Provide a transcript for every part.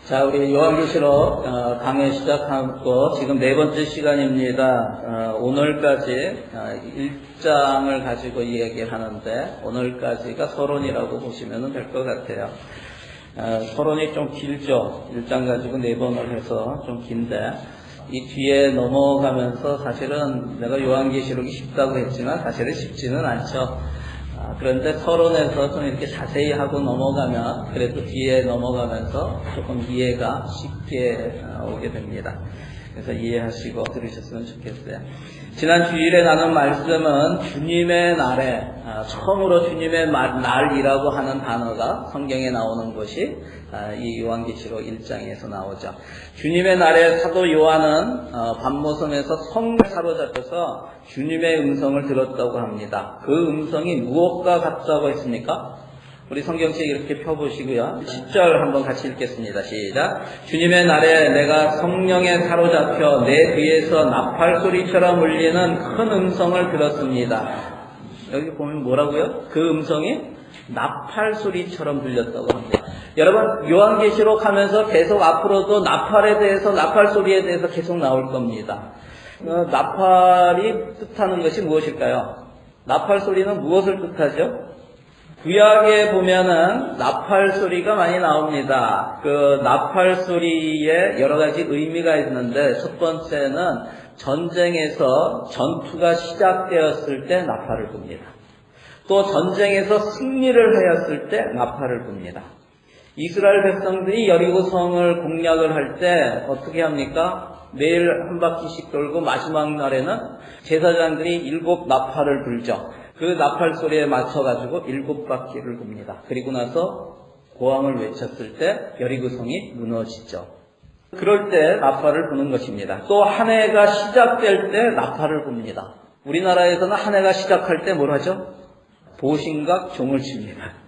자, 우리 요한계시록 강의 시작하고 지금 네 번째 시간입니다. 오늘까지 1장을 가지고 이야기를 하는데 오늘까지가 서론이라고 보시면 될 것 같아요. 서론이 좀 길죠. 1장 가지고 네 번을 해서 좀 긴데 이 뒤에 넘어가면서 사실은 내가 요한계시록이 쉽다고 했지만 사실은 쉽지는 않죠. 그런데 서론에서 좀 이렇게 자세히 하고 넘어가면 그래도 뒤에 넘어가면서 조금 이해가 쉽게 오게 됩니다. 그래서 이해하시고 들으셨으면 좋겠어요. 지난 주일에 나눈 말씀은 주님의 날에 처음으로 주님의 날이라고 하는 단어가 성경에 나오는 것이 이 요한계시록 1장에서 나오죠. 주님의 날에 사도 요한은 밤모섬에서 성에 사로잡혀서 주님의 음성을 들었다고 합니다. 그 음성이 무엇과 같다고 했습니까? 우리 성경책 이렇게 펴보시고요. 10절 한번 같이 읽겠습니다. 시작. 주님의 날에 내가 성령에 사로잡혀 내 귀에서 나팔 소리처럼 울리는 큰 음성을 들었습니다. 여기 보면 뭐라고요? 그 음성이 나팔 소리처럼 들렸다고 합니다. 여러분, 요한계시록 하면서 계속 앞으로도 나팔에 대해서, 나팔 소리에 대해서 계속 나올 겁니다. 나팔이 뜻하는 것이 무엇일까요? 나팔 소리는 무엇을 뜻하죠? 구약에 보면은 나팔 소리가 많이 나옵니다. 그 나팔 소리에 여러 가지 의미가 있는데 첫 번째는 전쟁에서 전투가 시작되었을 때 나팔을 붑니다. 또 전쟁에서 승리를 하였을 때 나팔을 붑니다. 이스라엘 백성들이 여리고성을 공략을 할 때 어떻게 합니까? 매일 한 바퀴씩 돌고 마지막 날에는 제사장들이 7 나팔을 불죠. 그 나팔 소리에 맞춰가지고 7 바퀴를 붑니다. 그리고 나서 고함을 외쳤을 때 여리고성이 무너지죠. 그럴 때 나팔을 부는 것입니다. 또 한 해가 시작될 때 나팔을 붑니다. 우리나라에서는 한 해가 시작할 때 뭘 하죠? 보신각 종을 칩니다.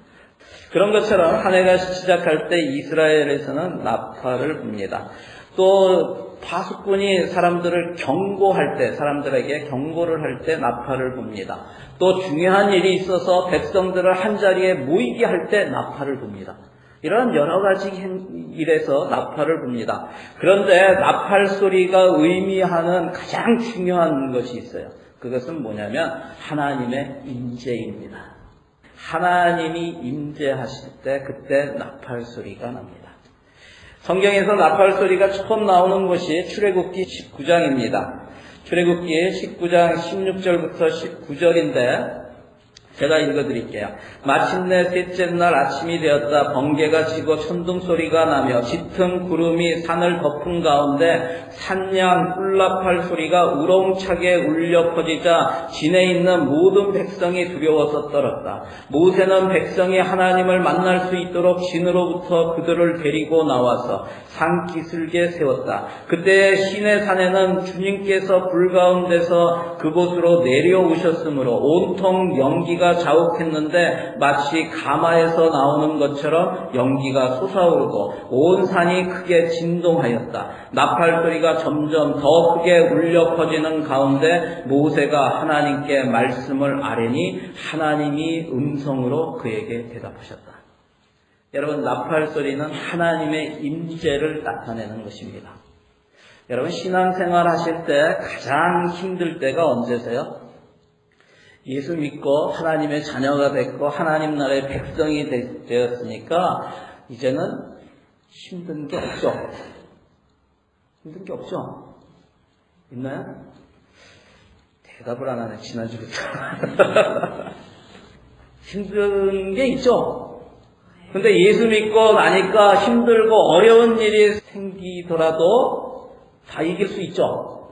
그런 것처럼 한 해가 시작할 때 이스라엘에서는 나팔을 붑니다. 또 파수꾼이 사람들을 경고할 때, 사람들에게 경고를 할 때 나팔을 붑니다. 또 중요한 일이 있어서 백성들을 한자리에 모이게 할 때 나팔을 붑니다. 이런 여러 가지 일에서 나팔을 붑니다. 그런데 나팔 소리가 의미하는 가장 중요한 것이 있어요. 그것은 뭐냐면 하나님의 임재입니다. 하나님이 임재하실 때 그때 나팔 소리가 납니다. 성경에서 나팔 소리가 처음 나오는 것이 출애굽기 19장입니다. 출애굽기 19장 16절부터 19절인데 제가 읽어드릴게요. 마침내 셋째 날 아침이 되었다. 번개가 지고 천둥소리가 나며 짙은 구름이 산을 덮은 가운데 산양 꿀나팔 소리가 우렁차게 울려 퍼지자 진에 있는 모든 백성이 두려워서 떨었다. 모세는 백성이 하나님을 만날 수 있도록 진으로부터 그들을 데리고 나와서 산 기슭에 세웠다. 그때 시내 산에는 주님께서 불 가운데서 그곳으로 내려오셨으므로 온통 연기가 자욱했는데 마치 가마에서 나오는 것처럼 연기가 솟아오르고 온 산이 크게 진동하였다. 나팔 소리가 점점 더 크게 울려 퍼지는 가운데 모세가 하나님께 말씀을 아뢰니 하나님이 음성으로 그에게 대답하셨다. 여러분, 나팔 소리는 하나님의 임재를 나타내는 것입니다. 여러분, 신앙생활 하실 때 가장 힘들 때가 언제세요? 예수 믿고 하나님의 자녀가 됐고 하나님 나라의 백성이 되었으니까 이제는 힘든 게 없죠. 힘든 게 없죠. 있나요? 대답을 안 하네, 지난주부터. 힘든 게 있죠. 근데 예수 믿고 나니까 힘들고 어려운 일이 생기더라도 다 이길 수 있죠.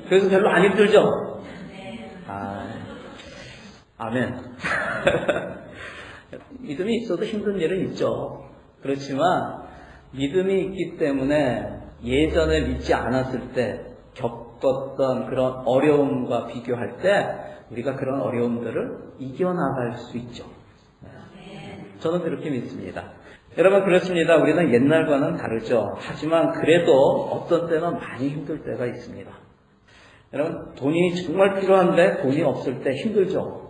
그래서 별로 안 힘들죠. 아멘. 믿음이 있어도 힘든 일은 있죠. 그렇지만 믿음이 있기 때문에 예전에 믿지 않았을 때 겪었던 그런 어려움과 비교할 때 우리가 그런 어려움들을 이겨나갈 수 있죠. 저는 그렇게 믿습니다. 여러분, 그렇습니다. 우리는 옛날과는 다르죠. 하지만 그래도 어떤 때는 많이 힘들 때가 있습니다. 여러분, 돈이 정말 필요한데 돈이 없을 때 힘들죠.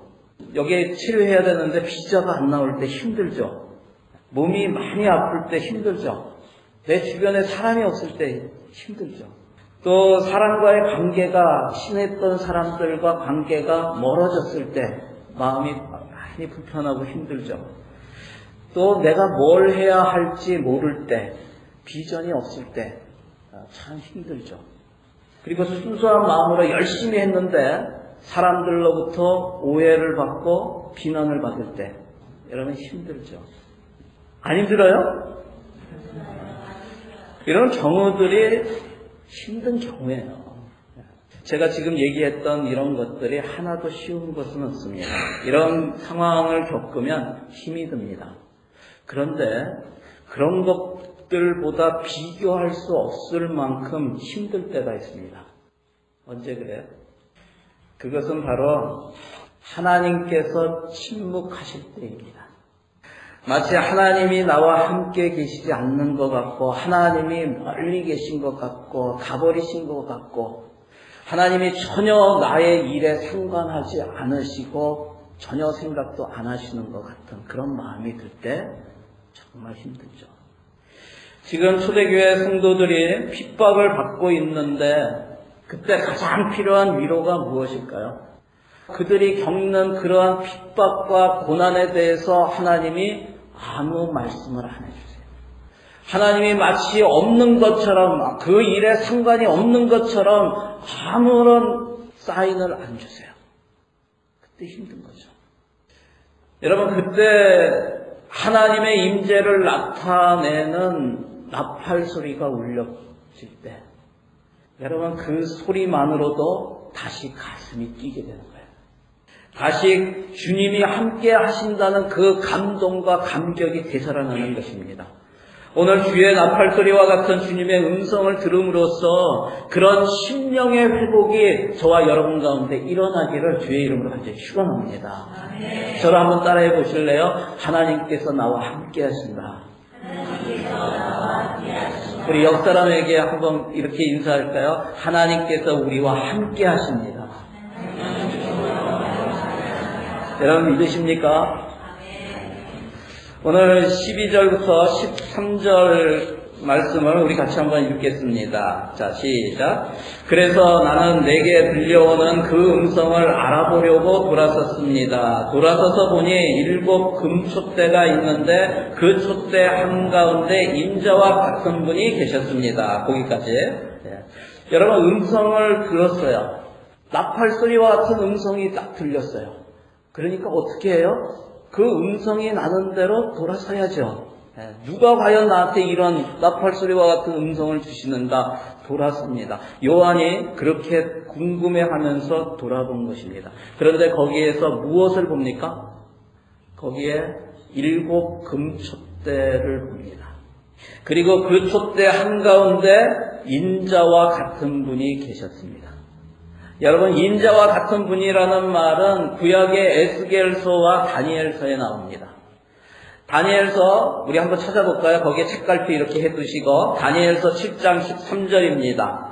여기에 치료해야 되는데 비자가 안 나올 때 힘들죠. 몸이 많이 아플 때 힘들죠. 내 주변에 사람이 없을 때 힘들죠. 또 사람과의 관계가, 친했던 사람들과 관계가 멀어졌을 때 마음이 많이 불편하고 힘들죠. 또 내가 뭘 해야 할지 모를 때, 비전이 없을 때 참 힘들죠. 그리고 순수한 마음으로 열심히 했는데 사람들로부터 오해를 받고 비난을 받을 때 여러분 힘들죠. 안 힘들어요? 이런 경우들이 힘든 경우예요. 제가 지금 얘기했던 이런 것들이 하나도 쉬운 것은 없습니다. 이런 상황을 겪으면 힘이 듭니다. 그런데 그런 것들보다 비교할 수 없을 만큼 힘들 때가 있습니다. 언제 그래요? 그것은 바로 하나님께서 침묵하실 때입니다. 마치 하나님이 나와 함께 계시지 않는 것 같고, 하나님이 멀리 계신 것 같고, 가버리신 것 같고, 하나님이 전혀 나의 일에 상관하지 않으시고 전혀 생각도 안 하시는 것 같은 그런 마음이 들 때 정말 힘들죠. 지금 초대교회 성도들이 핍박을 받고 있는데 그때 가장 필요한 위로가 무엇일까요? 그들이 겪는 그러한 핍박과 고난에 대해서 하나님이 아무 말씀을 안 해주세요. 하나님이 마치 없는 것처럼, 그 일에 상관이 없는 것처럼 아무런 사인을 안 주세요. 그때 힘든 거죠. 여러분, 그때 하나님의 임재를 나타내는 나팔 소리가 울려질 때 여러분 그 소리만으로도 다시 가슴이 뛰게 되는 거예요. 다시 주님이 함께 하신다는 그 감동과 감격이 되살아나는 것입니다. 오늘 주의 나팔 소리와 같은 주님의 음성을 들음으로써 그런 심령의 회복이 저와 여러분 가운데 일어나기를 주의 이름으로 간절히 축원합니다. 저를 한번 따라해 보실래요? 하나님께서 나와 함께 하신다. 우리 옆 사람에게 한번 이렇게 인사할까요? 하나님께서 우리와 함께 하십니다. 여러분 믿으십니까? 오늘 12절부터 13절 말씀을 우리 같이 한번 읽겠습니다. 자, 시작. 그래서 나는 내게 들려오는 그 음성을 알아보려고 돌아섰습니다. 돌아서서 보니 7 금촛대가 있는데 그 촛대 한가운데 인자와 같은 분이 계셨습니다. 거기까지. 네. 여러분 음성을 들었어요. 나팔 소리와 같은 음성이 딱 들렸어요. 그러니까 어떻게 해요? 그 음성이 나는 대로 돌아서야죠. 누가 과연 나한테 이런 나팔 소리와 같은 음성을 주시는가 돌아섭니다. 요한이 그렇게 궁금해하면서 돌아본 것입니다. 그런데 거기에서 무엇을 봅니까? 거기에 7 금촛대를 봅니다. 그리고 그 촛대 한가운데 인자와 같은 분이 계셨습니다. 여러분 인자와 같은 분이라는 말은 구약의 에스겔서와 다니엘서에 나옵니다. 다니엘서 우리 한번 찾아볼까요? 거기에 책갈피 이렇게 해두시고 다니엘서 7장 13절입니다.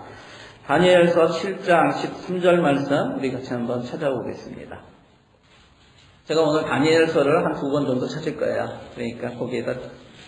다니엘서 7장 13절 말씀 우리 같이 한번 찾아보겠습니다. 제가 오늘 다니엘서를 한 2번 정도 찾을 거예요. 그러니까 거기에다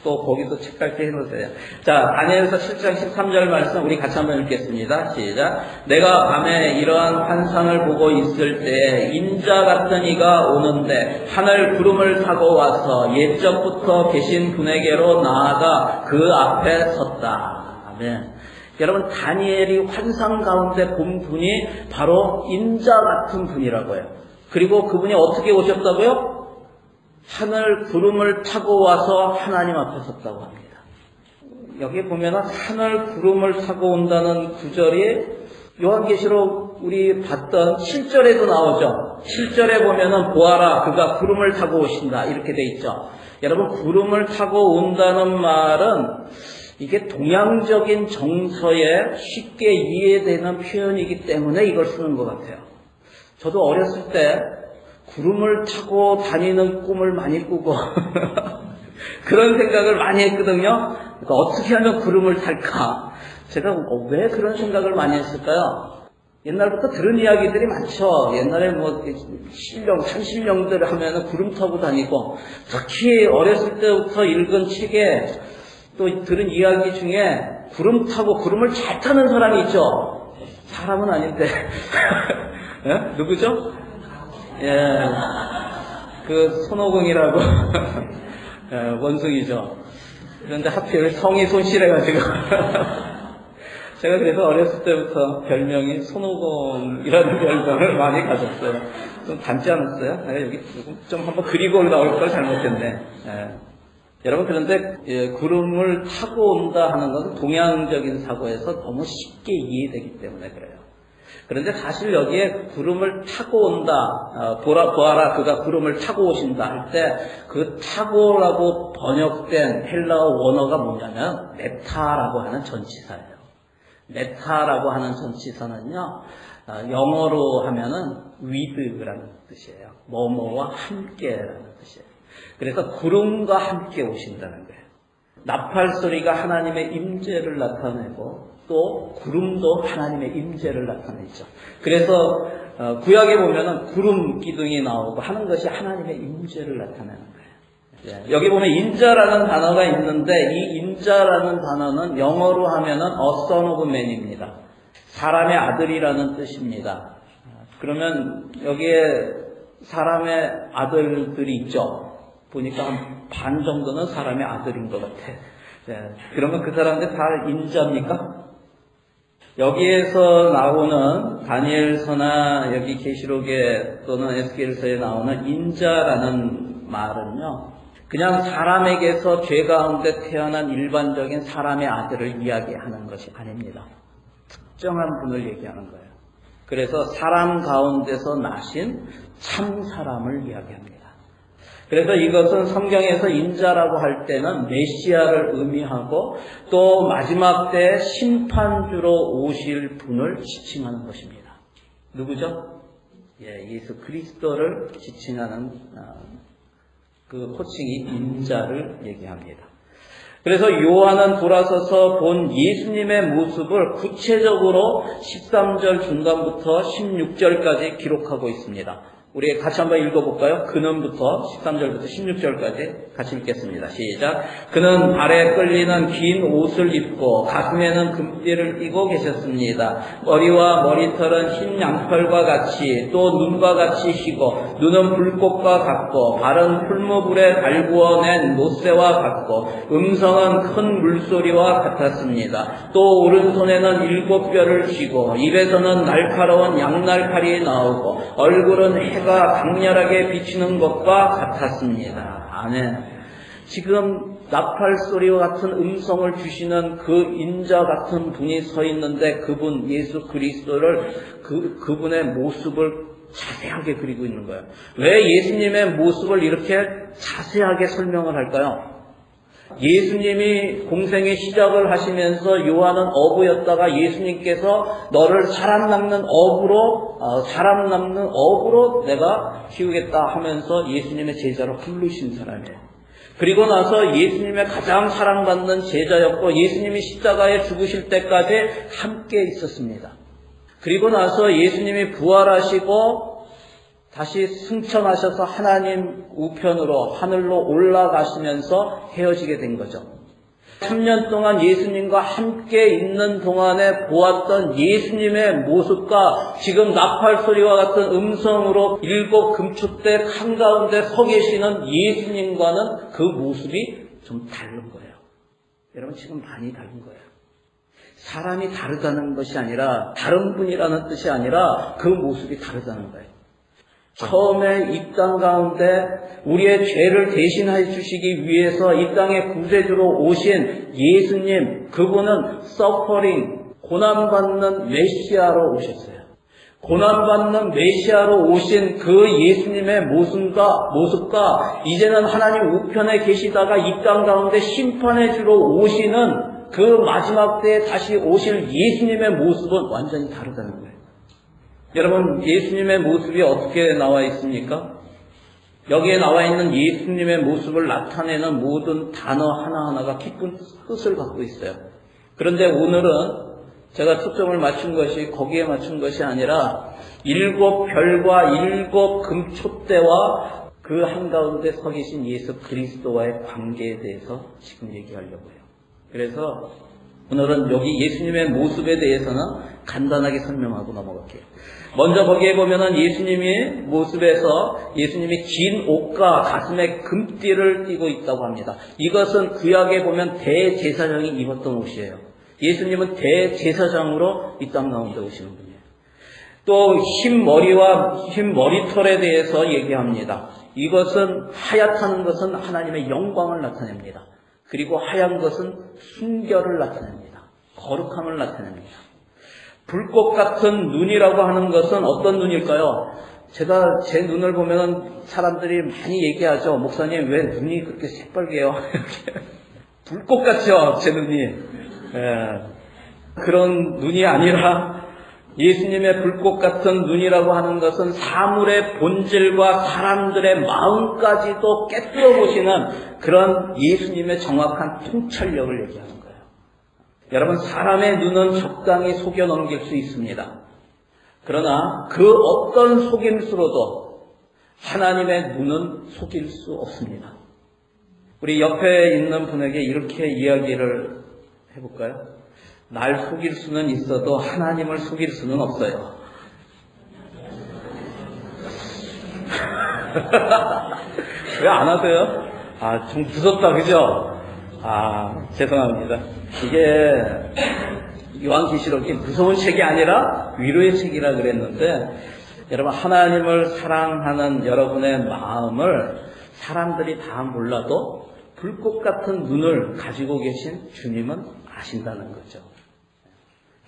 또 거기도 책갈피 해놓으세요. 자, 다니엘서 7장 13절 말씀 우리 같이 한번 읽겠습니다. 시작. 내가 밤에 이러한 환상을 보고 있을 때 인자 같은 이가 오는데 하늘 구름을 타고 와서 옛적부터 계신 분에게로 나아가 그 앞에 섰다. 아멘. 여러분 다니엘이 환상 가운데 본 분이 바로 인자 같은 분이라고요. 그리고 그분이 어떻게 오셨다고요? 하늘 구름을 타고 와서 하나님 앞에 섰다고 합니다. 여기 보면은 하늘 구름을 타고 온다는 구절이 요한계시록 우리 봤던 7절에도 나오죠. 7절에 보면은 보아라 그가 구름을 타고 오신다 이렇게 돼 있죠. 여러분 구름을 타고 온다는 말은 이게 동양적인 정서에 쉽게 이해되는 표현이기 때문에 이걸 쓰는 것 같아요. 저도 어렸을 때 구름을 타고 다니는 꿈을 많이 꾸고 그런 생각을 많이 했거든요. 그러니까 어떻게 하면 구름을 탈까? 제가 왜 그런 생각을 많이 했을까요? 옛날부터 들은 이야기들이 많죠. 옛날에 뭐 신령, 산신령들 하면은 구름 타고 다니고, 특히 어렸을 때부터 읽은 책에 또 들은 이야기 중에 구름 타고 구름을 잘 타는 사람이 있죠. 사람은 아닌데. 예? 누구죠? 예. 그 손오공이라고 예, 원숭이죠. 그런데 하필 성이 손실해가지고 제가 그래서 어렸을 때부터 별명이 손오공이라는 별명을 많이 가졌어요. 좀 닮지 않았어요? 내가 여기 좀 한번 그리고 나올 걸 잘못했네. 예. 여러분, 그런데 예, 구름을 타고 온다 하는 것은 동양적인 사고에서 너무 쉽게 이해되기 때문에 그래요. 그런데 사실 여기에 구름을 타고 온다, 보아라 그가 구름을 타고 오신다 할 때 그 타고라고 번역된 헬라어 원어가 뭐냐면 메타라고 하는 전치사예요. 메타라고 하는 전치사는요, 영어로 하면은 with라는 뜻이에요. 뭐뭐와 함께라는 뜻이에요. 그래서 구름과 함께 오신다는 거예요. 나팔 소리가 하나님의 임재를 나타내고 또 구름도 하나님의 임재를 나타내죠. 그래서 구약에 보면은 구름 기둥이 나오고 하는 것이 하나님의 임재를 나타내는 거예요. 예, 여기 보면 인자라는 단어가 있는데 이 인자라는 단어는 영어로 하면은 a son of man입니다. 사람의 아들이라는 뜻입니다. 그러면 여기에 사람의 아들들이 있죠. 보니까 한 반 정도는 사람의 아들인 것 같아. 예, 그러면 그 사람들 다 인자입니까? 여기에서 나오는 다니엘서나 여기 계시록에 또는 에스겔서에 나오는 인자라는 말은요, 그냥 사람에게서 죄 가운데 태어난 일반적인 사람의 아들을 이야기하는 것이 아닙니다. 특정한 분을 얘기하는 거예요. 그래서 사람 가운데서 나신 참 사람을 이야기합니다. 그래서 이것은 성경에서 인자라고 할 때는 메시아를 의미하고 또 마지막 때 심판주로 오실 분을 지칭하는 것입니다. 누구죠? 예, 예수 그리스도를 지칭하는 그 호칭이 인자를 얘기합니다. 그래서 요한은 돌아서서 본 예수님의 모습을 구체적으로 13절 중간부터 16절까지 기록하고 있습니다. 우리 같이 한번 읽어볼까요? 그는부터 13절부터 16절까지 같이 읽겠습니다. 시작. 그는 발에 끌리는 긴 옷을 입고 가슴에는 금띠를 띠고 계셨습니다. 머리와 머리털은 흰 양털과 같이 또 눈과 같이 희고 눈은 불꽃과 같고 발은 풀무불에 달구어낸 노새와 같고 음성은 큰 물소리와 같았습니다. 또 오른손에는 7뼈를 쥐고 입에서는 날카로운 양날칼이 나오고 얼굴은 해가 강렬하게 비치는 것과 같았습니다. 아멘. 지금 나팔 소리와 같은 음성을 주시는 그 인자 같은 분이 서 있는데 그분 예수 그리스도를 그분의 모습을 자세하게 그리고 있는 거예요. 왜 예수님의 모습을 이렇게 자세하게 설명을 할까요? 예수님이 공생의 시작을 하시면서 요한은 어부였다가 예수님께서 너를 사람 남는 어부로 내가 키우겠다 하면서 예수님의 제자로 부르신 사람이에요. 그리고 나서 예수님의 가장 사랑받는 제자였고 예수님이 십자가에 죽으실 때까지 함께 있었습니다. 그리고 나서 예수님이 부활하시고 다시 승천하셔서 하나님 우편으로 하늘로 올라가시면서 헤어지게 된 거죠. 3년 동안 예수님과 함께 있는 동안에 보았던 예수님의 모습과 지금 나팔 소리와 같은 음성으로 7 금축대 한가운데 서 계시는 예수님과는 그 모습이 좀 다른 거예요. 여러분, 지금 많이 다른 거예요. 사람이 다르다는 것이 아니라 다른 분이라는 뜻이 아니라 그 모습이 다르다는 거예요. 처음에 이 땅 가운데 우리의 죄를 대신해 주시기 위해서 이 땅에 구세주로 오신 예수님, 그분은 서퍼링, 고난받는 메시아로 오셨어요. 고난받는 메시아로 오신 그 예수님의 모습과 이제는 하나님 우편에 계시다가 이 땅 가운데 심판의 주로 오시는 그 마지막 때에 다시 오실 예수님의 모습은 완전히 다르다는 거예요. 여러분, 예수님의 모습이 어떻게 나와 있습니까? 여기에 나와 있는 예수님의 모습을 나타내는 모든 단어 하나하나가 깊은 뜻을 갖고 있어요. 그런데 오늘은 제가 초점을 맞춘 것이 거기에 맞춘 것이 아니라 7별과 7 금촛대와 그 한가운데 서 계신 예수 그리스도와의 관계에 대해서 지금 얘기하려고 해요. 그래서 오늘은 여기 예수님의 모습에 대해서는 간단하게 설명하고 넘어갈게요. 먼저 거기에 보면은 예수님이 모습에서 예수님이 긴 옷과 가슴에 금띠를 띠고 있다고 합니다. 이것은 구약에 보면 대제사장이 입었던 옷이에요. 예수님은 대제사장으로 이 땅 가운데 오시는 분이에요. 또 흰 머리와 흰 머리털에 대해서 얘기합니다. 이것은 하얗다는 것은 하나님의 영광을 나타냅니다. 그리고 하얀 것은 순결을 나타냅니다. 거룩함을 나타냅니다. 불꽃 같은 눈이라고 하는 것은 어떤 눈일까요? 제가 제 눈을 보면 사람들이 많이 얘기하죠. 목사님 왜 눈이 그렇게 새빨개요? 불꽃 같죠, 제 눈이. 예. 그런 눈이 아니라 예수님의 불꽃 같은 눈이라고 하는 것은 사물의 본질과 사람들의 마음까지도 깨뜨려 보시는 그런 예수님의 정확한 통찰력을 얘기하는 거예요. 여러분, 사람의 눈은 적당히 속여 넘길 수 있습니다. 그러나 그 어떤 속임수로도 하나님의 눈은 속일 수 없습니다. 우리 옆에 있는 분에게 이렇게 이야기를 해볼까요? 날 속일 수는 있어도 하나님을 속일 수는 없어요. 왜 안 하세요? 좀 무섭다, 그죠? 죄송합니다. 이게 요한계시록이 무서운 책이 아니라 위로의 책이라 그랬는데, 여러분, 하나님을 사랑하는 여러분의 마음을 사람들이 다 몰라도 불꽃 같은 눈을 가지고 계신 주님은 아신다는 거죠.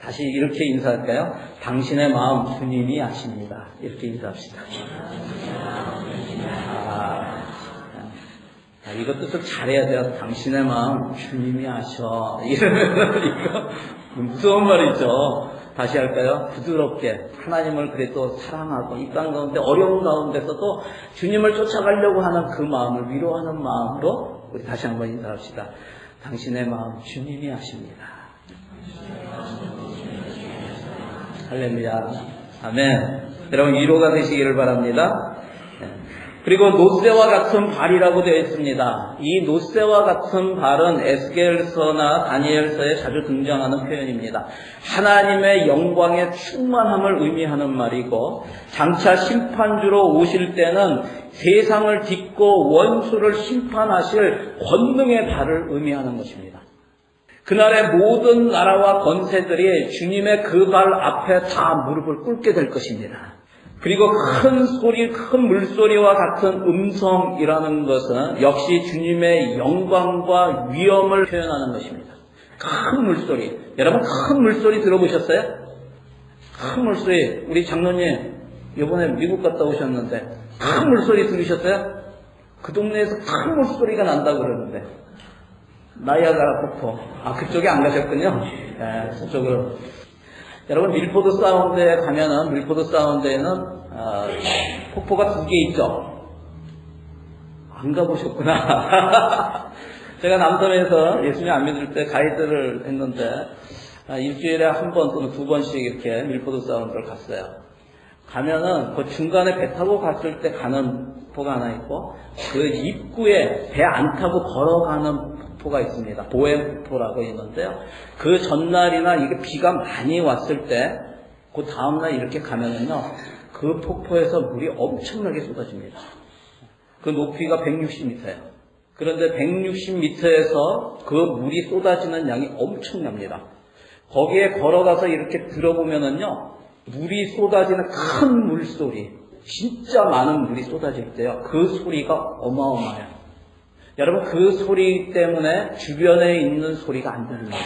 다시 이렇게 인사할까요? 당신의 마음 주님이 아십니다. 이렇게 인사합시다. 이것도 좀 잘해야 돼요. 당신의 마음 주님이 아셔. 이러면 이거 무서운 말이죠. 다시 할까요? 부드럽게 하나님을 그래도 사랑하고 이 땅 가운데 어려운 가운데서도 주님을 쫓아가려고 하는 그 마음을 위로하는 마음으로 우리 다시 한번 인사합시다. 당신의 마음 주님이 아십니다. 할렐루야. 아멘. 여러분 위로가 되시기를 바랍니다. 그리고 노새와 같은 발이라고 되어 있습니다. 이 노새와 같은 발은 에스겔서나 다니엘서에 자주 등장하는 표현입니다. 하나님의 영광의 충만함을 의미하는 말이고, 장차 심판주로 오실 때는 세상을 딛고 원수를 심판하실 권능의 발을 의미하는 것입니다. 그날의 모든 나라와 권세들이 주님의 그 발 앞에 다 무릎을 꿇게 될 것입니다. 그리고 큰 소리, 큰 물소리와 같은 음성이라는 것은 역시 주님의 영광과 위엄을 표현하는 것입니다. 큰 물소리. 여러분 큰 물소리 들어보셨어요? 큰 물소리. 우리 장로님 이번에 미국 갔다 오셨는데 큰 물소리 들으셨어요? 그 동네에서 큰 물소리가 난다고 그러는데. 나이아가라 폭포. 그쪽에 안 가셨군요. 네, 저쪽으로. 여러분 밀포드 사운드에 가면은 밀포드 사운드에는 폭포가 2개 있죠. 안 가보셨구나. 제가 남섬에서 예수님 안 믿을 때 가이드를 했는데 일주일에 한 번 또는 2번씩 이렇게 밀포드 사운드를 갔어요. 가면은 그 중간에 배 타고 갔을 때 가는 폭포가 하나 있고 그 입구에 배 안 타고 걸어가는 폭포가 있습니다. 보엠폭포라고 있는데요. 그 전날이나 이게 비가 많이 왔을 때 그 다음날 이렇게 가면은요, 그 폭포에서 물이 엄청나게 쏟아집니다. 그 높이가 160m예요. 그런데 160m에서 그 물이 쏟아지는 양이 엄청납니다. 거기에 걸어가서 이렇게 들어보면은요, 물이 쏟아지는 큰 물소리, 진짜 많은 물이 쏟아질 때요, 그 소리가 어마어마해요. 여러분 그 소리 때문에 주변에 있는 소리가 안 들려요.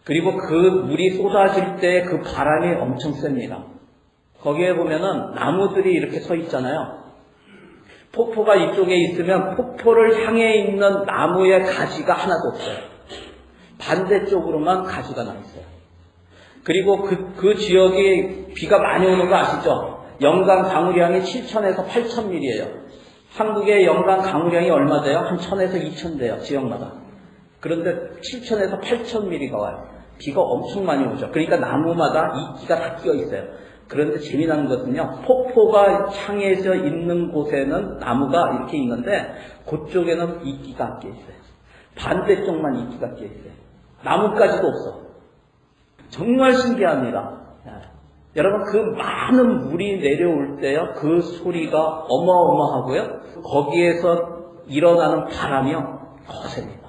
그리고 그 물이 쏟아질 때 그 바람이 엄청 셉니다. 거기에 보면은 나무들이 이렇게 서 있잖아요. 폭포가 이쪽에 있으면 폭포를 향해 있는 나무의 가지가 하나도 없어요. 반대쪽으로만 가지가 나 있어요. 그리고 그 지역이 비가 많이 오는 거 아시죠? 연간 강우량이 7,000에서 8,000mm예요. 한국의 연간 강우량이 얼마 돼요? 한 1,000에서 2,000 돼요, 지역마다. 그런데 7,000에서 8,000mm가 와요. 비가 엄청 많이 오죠. 그러니까 나무마다 이끼가 다 끼어 있어요. 그런데 재미난 것은요, 폭포가 향해져 있는 곳에는 나무가 이렇게 있는데 그쪽에는 이끼가 안 끼어 있어요. 반대쪽만 이끼가 끼어 있어요. 나무까지도 없어. 정말 신기합니다. 여러분, 그 많은 물이 내려올 때요, 그 소리가 어마어마하고요, 거기에서 일어나는 바람이요, 거셉니다.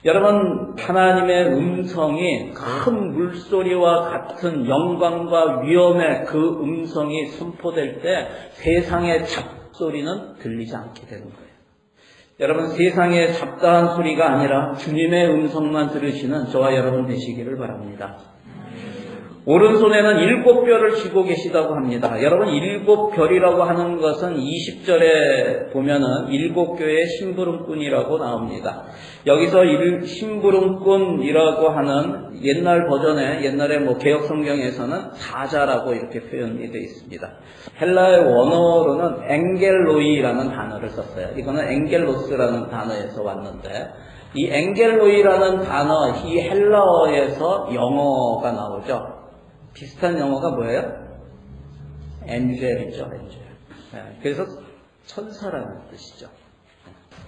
여러분, 하나님의 음성이 큰 물소리와 같은 영광과 위엄의 그 음성이 선포될 때 세상의 잡소리는 들리지 않게 되는 거예요. 여러분, 세상의 잡다한 소리가 아니라 주님의 음성만 들으시는 저와 여러분 되시기를 바랍니다. 오른손에는 7별을 쥐고 계시다고 합니다. 여러분, 7별이라고 하는 것은 20절에 보면은 7교의 심부름꾼이라고 나옵니다. 여기서 심부름꾼이라고 하는 옛날 버전에, 옛날에 개역 성경에서는 사자라고 이렇게 표현이 되어 있습니다. 헬라의 원어로는 엥겔로이라는 단어를 썼어요. 이거는 엥겔로스라는 단어에서 왔는데, 이 엥겔로이라는 단어, 이 헬라어에서 영어가 나오죠. 비슷한 영어가 뭐예요? 엔젤이죠, 엔젤. 그래서 천사라는 뜻이죠.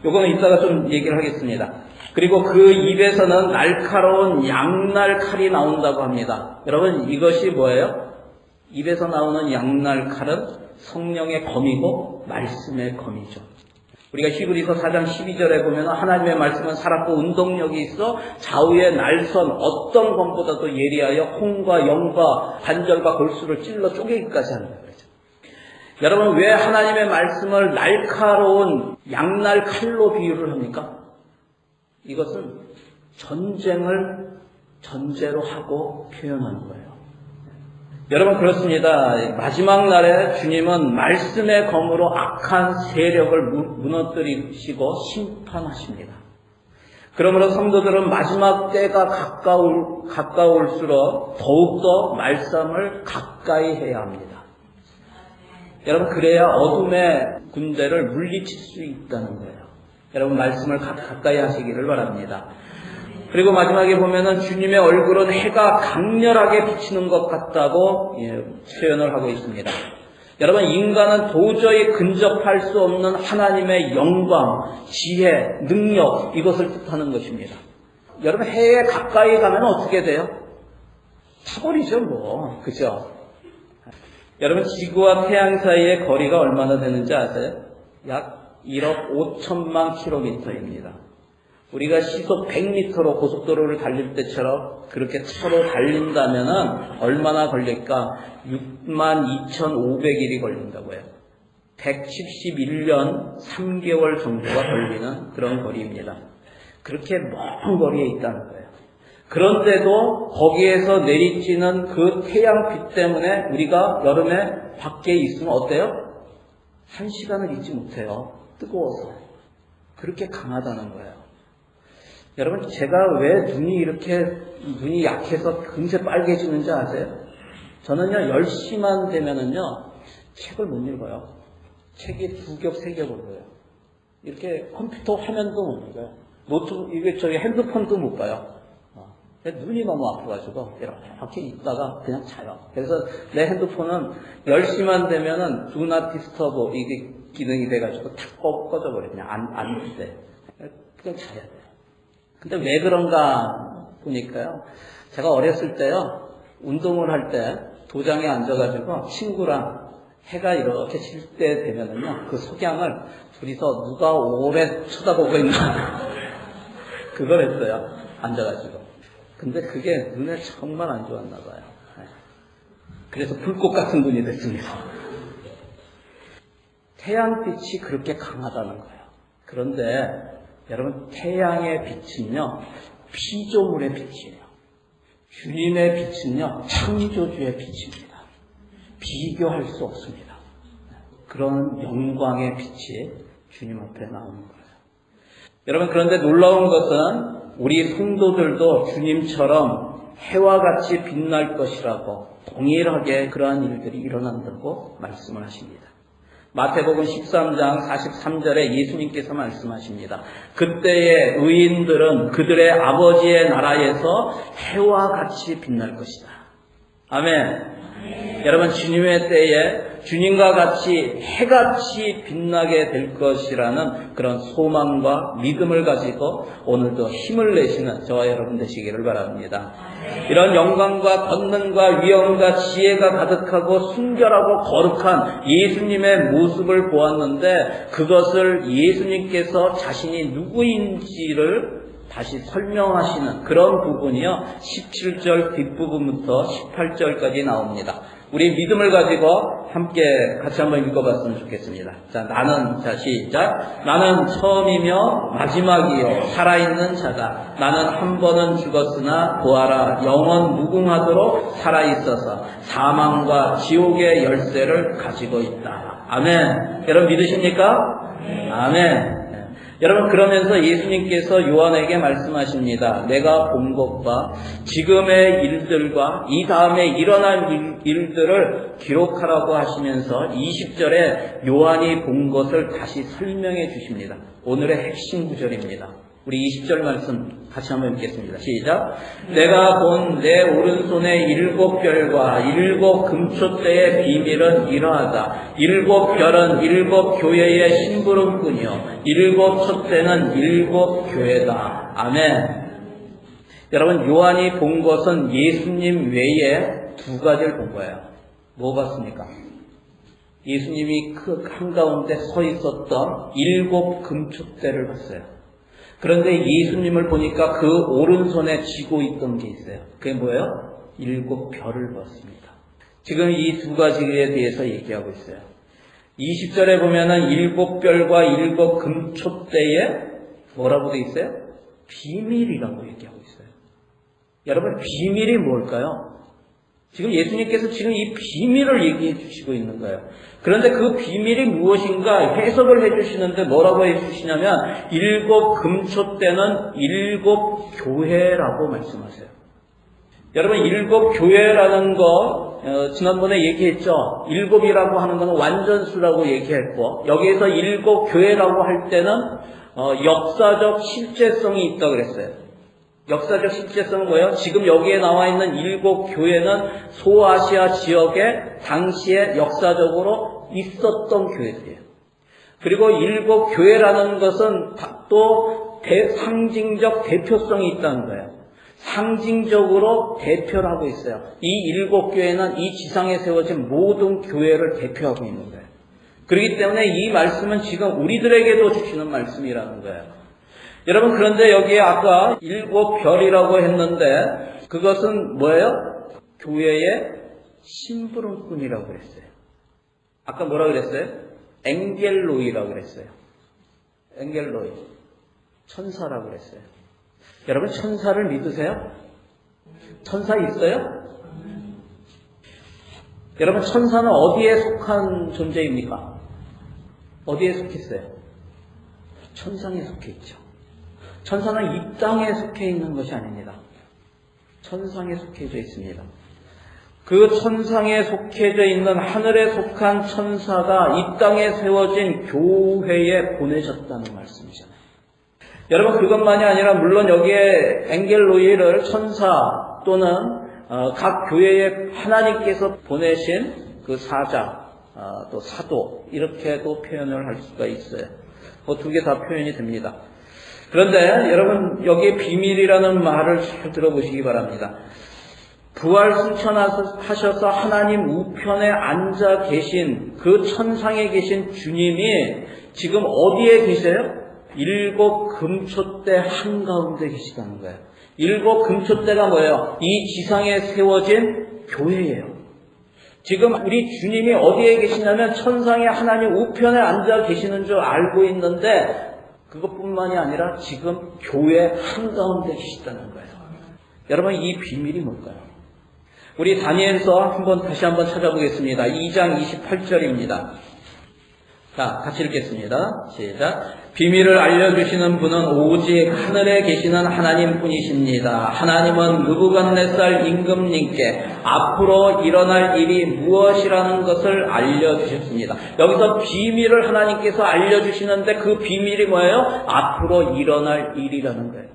요거는 이따가 좀 얘기를 하겠습니다. 그리고 그 입에서는 날카로운 양날 칼이 나온다고 합니다. 여러분, 이것이 뭐예요? 입에서 나오는 양날 칼은 성령의 검이고 말씀의 검이죠. 우리가 히브리서 4장 12절에 보면 하나님의 말씀은 살았고 운동력이 있어 좌우의 날선 어떤 검보다도 예리하여 혼과 영과 관절과 골수를 찔러 쪼개기까지 하는 거죠. 여러분, 왜 하나님의 말씀을 날카로운 양날 칼로 비유를 합니까? 이것은 전쟁을 전제로 하고 표현하는 거예요. 여러분, 그렇습니다. 마지막 날에 주님은 말씀의 검으로 악한 세력을 무너뜨리시고 심판하십니다. 그러므로 성도들은 마지막 때가 가까울수록 더욱더 말씀을 가까이 해야 합니다. 여러분, 그래야 어둠의 군대를 물리칠 수 있다는 거예요. 여러분, 말씀을 가까이 하시기를 바랍니다. 그리고 마지막에 보면은 주님의 얼굴은 해가 강렬하게 비치는 것 같다고 표현을 하고 있습니다. 여러분, 인간은 도저히 근접할 수 없는 하나님의 영광, 지혜, 능력, 이것을 뜻하는 것입니다. 여러분, 해에 가까이 가면 어떻게 돼요? 타버리죠, 뭐. 그죠? 여러분, 지구와 태양 사이의 거리가 얼마나 되는지 아세요? 약 1억 5천만 킬로미터입니다. 우리가 시속 100m로 고속도로를 달릴 때처럼 그렇게 차로 달린다면은 얼마나 걸릴까? 62,500일이 걸린다고요. 171년 3개월 정도가 걸리는 그런 거리입니다. 그렇게 먼 거리에 있다는 거예요. 그런데도 거기에서 내리쬐는 그 태양빛 때문에 우리가 여름에 밖에 있으면 어때요? 1시간을 있지 못해요. 뜨거워서. 그렇게 강하다는 거예요. 여러분, 제가 왜 눈이 약해서 금세 빨개지는지 아세요? 저는요, 10시만 되면은요, 책을 못 읽어요. 책이 2겹, 3겹 올라요. 이렇게 컴퓨터 화면도 못 읽어요. 핸드폰도 못 봐요. 눈이 너무 아파가지고, 이렇게 있다가 그냥 자요. 그래서 내 핸드폰은 10시만 되면은, Do not disturb, 이게 기능이 돼가지고 탁 꺼져버려요. 그냥 안 돼. 그냥 자야 돼요. 근데 왜 그런가 보니까요. 제가 어렸을 때요, 운동을 할 때 도장에 앉아가지고 친구랑 해가 이렇게 질 때 되면은요, 그 석양을 둘이서 누가 오래 쳐다보고 있나 그걸 했어요. 앉아가지고. 근데 그게 눈에 정말 안 좋았나 봐요. 그래서 불꽃 같은 눈이 됐습니다. 태양빛이 그렇게 강하다는 거예요. 그런데 여러분, 태양의 빛은요, 피조물의 빛이에요. 주님의 빛은요, 창조주의 빛입니다. 비교할 수 없습니다. 그런 영광의 빛이 주님 앞에 나오는 거예요. 여러분, 그런데 놀라운 것은 우리 성도들도 주님처럼 해와 같이 빛날 것이라고 동일하게 그러한 일들이 일어난다고 말씀을 하십니다. 마태복음 13장 43절에 예수님께서 말씀하십니다. 그때의 의인들은 그들의 아버지의 나라에서 해와 같이 빛날 것이다. 아멘. 여러분, 주님의 때에 주님과 같이 해같이 빛나게 될 것이라는 그런 소망과 믿음을 가지고 오늘도 힘을 내시는 저와 여러분 되시기를 바랍니다. 이런 영광과 권능과 위엄과 지혜가 가득하고 순결하고 거룩한 예수님의 모습을 보았는데 그것을 예수님께서 자신이 누구인지를 다시 설명하시는 그런 부분이요, 17절 뒷부분부터 18절까지 나옵니다. 우리 믿음을 가지고 함께 같이 한번 읽어봤으면 좋겠습니다. 자, 시작. 나는 처음이며 마지막이요 살아있는 자다. 나는 한 번은 죽었으나 보아라, 영원 무궁하도록 살아있어서 사망과 지옥의 열쇠를 가지고 있다. 아멘. 여러분 믿으십니까? 아멘. 여러분, 그러면서 예수님께서 요한에게 말씀하십니다. 내가 본 것과 지금의 일들과 이 다음에 일어날 일들을 기록하라고 하시면서 20절에 요한이 본 것을 다시 설명해 주십니다. 오늘의 핵심 구절입니다. 우리 20절 말씀 같이 한번 읽겠습니다. 시작. 내가 본 내 오른손의 7별과 7 금초대의 비밀은 이러하다. 7 별은 7 교회의 심부름꾼이요 7 촛대는 7 교회다. 아멘. 여러분, 요한이 본 것은 예수님 외에 두 가지를 본 거예요. 뭐 봤습니까? 예수님이 그 한가운데 서 있었던 7 금초대를 봤어요. 그런데 예수님을 보니까 그 오른손에 쥐고 있던 게 있어요. 그게 뭐예요? 7 별을 봤습니다. 지금 이 두 가지에 대해서 얘기하고 있어요. 20절에 보면은 7 별과 7 금초대에 뭐라고 되어 있어요? 비밀이라고 얘기하고 있어요. 여러분, 비밀이 뭘까요? 지금 예수님께서 지금 이 비밀을 얘기해 주시고 있는 거예요. 그런데 그 비밀이 무엇인가 해석을 해 주시는데 뭐라고 해 주시냐면 7 금초대는 7 교회라고 말씀하세요. 여러분, 7 교회라는 거 지난번에 얘기했죠. 7이라고 하는 것은 완전수라고 얘기했고 여기에서 7 교회라고 할 때는 역사적 실제성이 있다고 그랬어요. 역사적 실제성은 뭐예요? 지금 여기에 나와 있는 7 교회는 소아시아 지역에 당시에 역사적으로 있었던 교회들이에요. 그리고 7 교회라는 것은 또 상징적 대표성이 있다는 거예요. 상징적으로 대표를 하고 있어요. 이 7 교회는 이 지상에 세워진 모든 교회를 대표하고 있는 거예요. 그렇기 때문에 이 말씀은 지금 우리들에게도 주시는 말씀이라는 거예요. 여러분, 그런데 여기에 아까 7 별이라고 했는데 그것은 뭐예요? 교회의 심부름꾼이라고 그랬어요. 아까 뭐라 그랬어요? 엥겔로이라고 그랬어요. 엥겔로이. 천사라고 그랬어요. 여러분, 천사를 믿으세요? 천사 있어요? 여러분, 천사는 어디에 속한 존재입니까? 어디에 속했어요? 천상에 속해 있죠. 천사는 이 땅에 속해 있는 것이 아닙니다. 천상에 속해져 있습니다. 그 천상에 속해져 있는 하늘에 속한 천사가 이 땅에 세워진 교회에 보내셨다는 말씀이잖아요. 여러분, 그것만이 아니라 물론 여기에 엥겔로이를 천사 또는 각 교회에 하나님께서 보내신 그 사자, 또 사도 이렇게도 표현을 할 수가 있어요. 두 개 다 표현이 됩니다. 그런데 여러분, 여기에 비밀이라는 말을 잘 들어보시기 바랍니다. 부활 승천하셔서 하나님 우편에 앉아 계신 그 천상에 계신 주님이 지금 어디에 계세요? 7 금초대 한가운데 계시다는 거예요. 7 금초대가 뭐예요? 이 지상에 세워진 교회예요. 지금 우리 주님이 어디에 계시냐면 천상에 하나님 우편에 앉아 계시는 줄 알고 있는데 그것뿐만이 아니라 지금 교회 한가운데 계시다는 거예요. 여러분, 이 비밀이 뭘까요? 우리 다니엘서 다시 한번 찾아보겠습니다. 2장 28절입니다. 자, 같이 읽겠습니다. 시작. 비밀을 알려주시는 분은 오직 하늘에 계시는 하나님 뿐이십니다. 하나님은 느부갓네살 임금님께 앞으로 일어날 일이 무엇이라는 것을 알려주셨습니다. 여기서 비밀을 하나님께서 알려주시는데 그 비밀이 뭐예요? 앞으로 일어날 일이라는 거예요.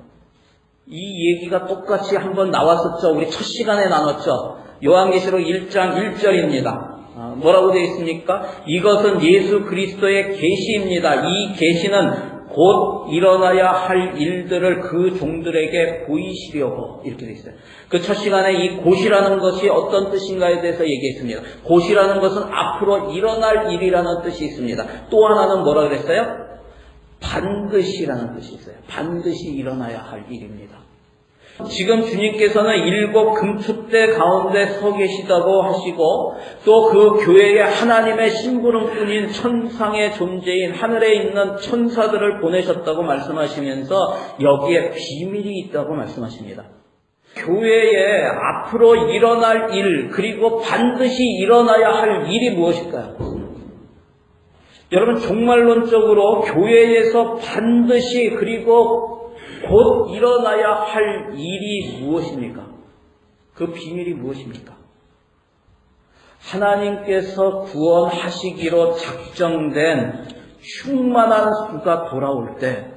이 얘기가 똑같이 한번 나왔었죠. 우리 첫 시간에 나눴죠. 요한계시록 1장 1절입니다. 뭐라고 되어 있습니까? 이것은 예수 그리스도의 계시입니다. 이 계시는 곧 일어나야 할 일들을 그 종들에게 보이시려고 이렇게 되어 있어요. 그 첫 시간에 이 곧이라는 것이 어떤 뜻인가에 대해서 얘기했습니다. 곧이라는 것은 앞으로 일어날 일이라는 뜻이 있습니다. 또 하나는 뭐라 그랬어요? 반드시라는 뜻이 있어요. 반드시 일어나야 할 일입니다. 지금 주님께서는 7 금축대 가운데 서 계시다고 하시고 또 그 교회에 하나님의 심부름꾼인 천상의 존재인 하늘에 있는 천사들을 보내셨다고 말씀하시면서 여기에 비밀이 있다고 말씀하십니다. 교회에 앞으로 일어날 일 그리고 반드시 일어나야 할 일이 무엇일까요? 여러분 종말론적으로 교회에서 반드시 그리고 곧 일어나야 할 일이 무엇입니까? 그 비밀이 무엇입니까? 하나님께서 구원하시기로 작정된 충만한 수가 돌아올 때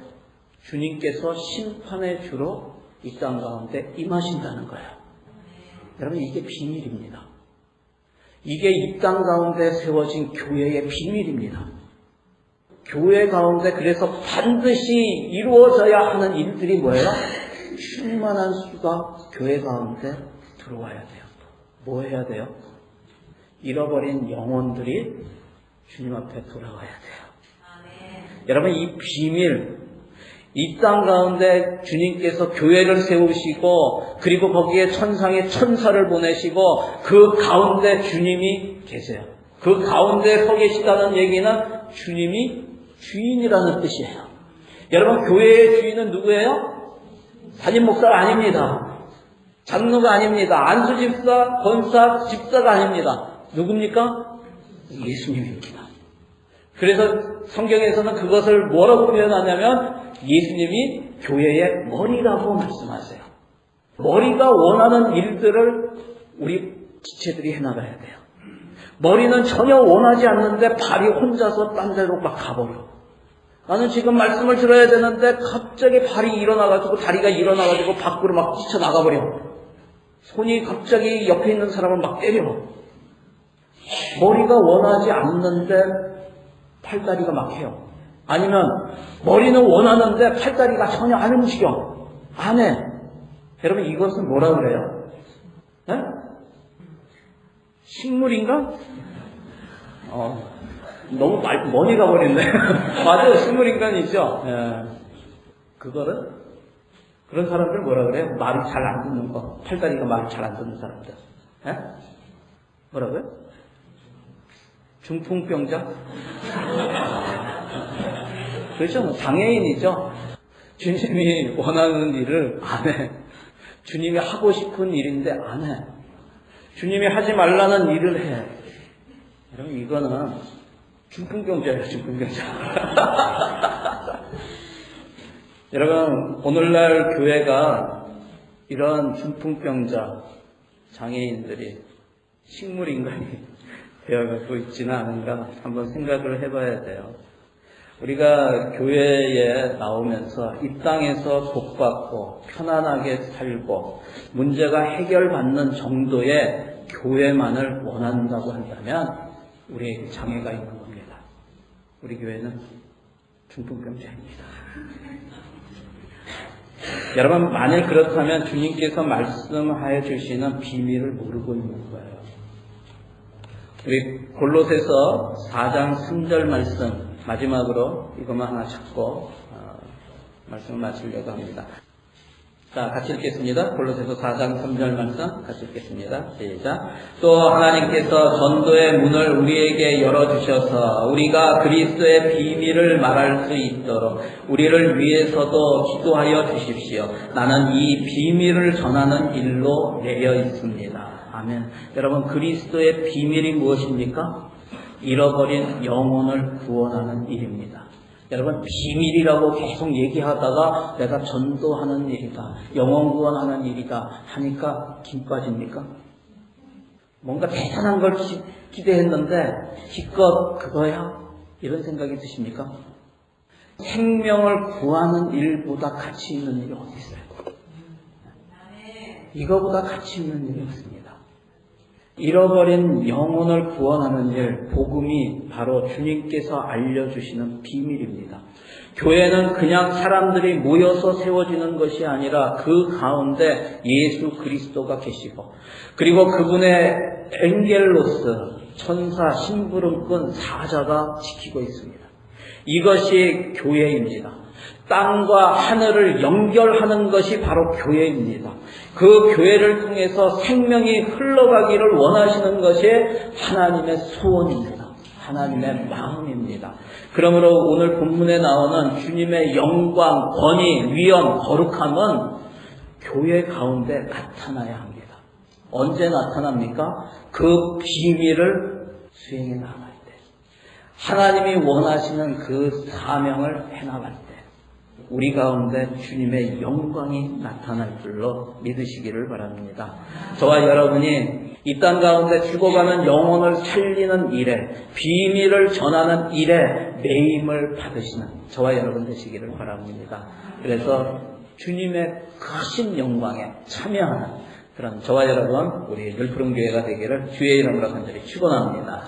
주님께서 심판의 주로 이 땅 가운데 임하신다는 거예요. 여러분 이게 비밀입니다. 이게 이 땅 가운데 세워진 교회의 비밀입니다. 교회 가운데 그래서 반드시 이루어져야 하는 일들이 뭐예요? 충만한 수가 교회 가운데 들어와야 돼요. 뭐 해야 돼요? 잃어버린 영혼들이 주님 앞에 돌아와야 돼요. 여러분 이 비밀, 이 땅 가운데 주님께서 교회를 세우시고 그리고 거기에 천상의 천사를 보내시고 그 가운데 주님이 계세요. 그 가운데 서 계시다는 얘기는 주님이 주인이라는 뜻이에요. 여러분 교회의 주인은 누구예요? 담임 목사가 아닙니다. 장로가 아닙니다. 안수집사, 권사, 집사가 아닙니다. 누굽니까? 예수님입니다. 그래서 성경에서는 그것을 뭐라고 표현하냐면 예수님이 교회의 머리라고 말씀하세요. 머리가 원하는 일들을 우리 지체들이 해나가야 돼요. 머리는 전혀 원하지 않는데 발이 혼자서 딴 데로 막 가버려. 나는 지금 말씀을 들어야 되는데 갑자기 발이 일어나가지고 다리가 일어나가지고 밖으로 막 뛰쳐나가버려. 손이 갑자기 옆에 있는 사람을 막 때려. 머리가 원하지 않는데 팔다리가 막 해요. 아니면 머리는 원하는데 팔다리가 전혀 안 움직여. 안 해. 여러분 이것은 뭐라 그래요? 네? 식물인가? 너무 멀리 가버렸네. 맞아요. 식물인간이죠. 예. 그거를 그런 사람들 뭐라 그래요? 말이 잘 안 듣는 거. 팔다리가 말이 잘 안 듣는 사람들. 예? 뭐라고요? 중풍병자? 그렇죠. 장애인이죠. 주님이 원하는 일을 안 해. 주님이 하고 싶은 일인데 안 해. 주님이 하지 말라는 일을 해. 여러분 이거는 중풍병자예요. 중풍병자. 여러분 오늘날 교회가 이런 중풍병자 장애인들이 식물인간이 되어가고 있지는 않은가 한번 생각을 해봐야 돼요. 우리가 교회에 나오면서 이 땅에서 복받고 편안하게 살고 문제가 해결받는 정도의 교회만을 원한다고 한다면 우리에게 장애가 있는 겁니다. 우리 교회는 중풍병자입니다. 여러분 만일 그렇다면 주님께서 말씀하여 주시는 비밀을 모르고 있는 거예요. 우리 골로새서 4장 3절 말씀 마지막으로 이것만 하나 찾고 말씀을 마치려고 합니다. 자, 같이 읽겠습니다. 골로새서 4장 3절 말씀 같이 읽겠습니다. 시작. 또 하나님께서 전도의 문을 우리에게 열어주셔서 우리가 그리스도의 비밀을 말할 수 있도록 우리를 위해서도 기도하여 주십시오. 나는 이 비밀을 전하는 일로 내려 있습니다. 아멘. 여러분 그리스도의 비밀이 무엇입니까? 잃어버린 영혼을 구원하는 일입니다. 여러분, 비밀이라고 계속 얘기하다가 내가 전도하는 일이다, 영혼 구원하는 일이다 하니까 김 빠집니까? 뭔가 대단한 걸 기대했는데 기껏 그거야? 이런 생각이 드십니까? 생명을 구하는 일보다 가치 있는 일이 어디 있어요? 이거보다 가치 있는 일이 없습니다. 잃어버린 영혼을 구원하는 일, 복음이 바로 주님께서 알려주시는 비밀입니다. 교회는 그냥 사람들이 모여서 세워지는 것이 아니라 그 가운데 예수 그리스도가 계시고, 그리고 그분의 엔겔로스, 천사, 심부름꾼, 사자가 지키고 있습니다. 이것이 교회입니다. 땅과 하늘을 연결하는 것이 바로 교회입니다. 그 교회를 통해서 생명이 흘러가기를 원하시는 것이 하나님의 소원입니다. 하나님의 마음입니다. 그러므로 오늘 본문에 나오는 주님의 영광, 권위, 위엄, 거룩함은 교회 가운데 나타나야 합니다. 언제 나타납니까? 그 비밀을 수행해 나갈 때, 하나님이 원하시는 그 사명을 해나갈 때, 우리 가운데 주님의 영광이 나타날 줄로 믿으시기를 바랍니다. 저와 여러분이 이 땅 가운데 죽어가는 영혼을 살리는 일에, 비밀을 전하는 일에 매임을 받으시는 저와 여러분 되시기를 바랍니다. 그래서 주님의 크신 영광에 참여하는 그런 저와 여러분, 우리 늘푸른 교회가 되기를 주의 이름으로 간절히 축원합니다.